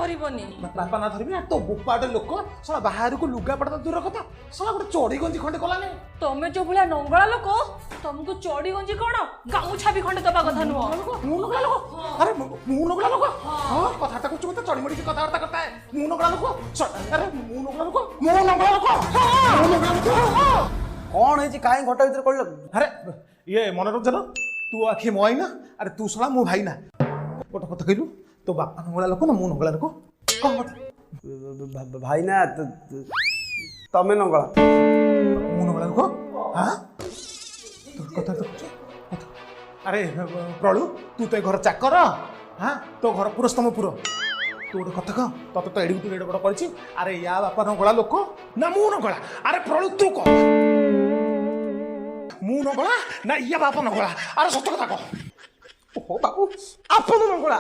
ଧରିବନି ବାପା ନା ଧରିବି तो बोपाटे लोक साला बाहर को लुगा पड़ता दूर कथा साला गोटे चोड़ी गंजी खंडे कलानी तमे जो भलिया नंगळा लोक तुमको चोड़ी गंजी कोन गामुछा भी खंडे दबा कथा नुह मु नगला लोक अरे मु नगला लोक हां कथा कुछ मत चोड़ी मड़ी की कथा वार्ता करता है मु नगला लोक अरे मु नगला लोक कौन है जी काहे घटा भीतर कळ अरे ये मनोरंजन तू आखि मोई ना अरे तू साला मो भाई ना गोटे कथा कहलु तो बापा नगला लोक ना मु नगला लोक कौन भाई ना तमे नंगला मु नगला लोक हां तो कथा तो अरे प्रलु तू तो घर चाकर हाँ तो घर पुरस्तम पुर तू गोटे कथा कह तत तो एडी एड बड़ कर अरे या बापा नगला लोक ना मु नगला अरे प्रलु तू कह मु नगला ना या बापा नगला अरे सत्य कथा कह ओ बाबू आपण नंगला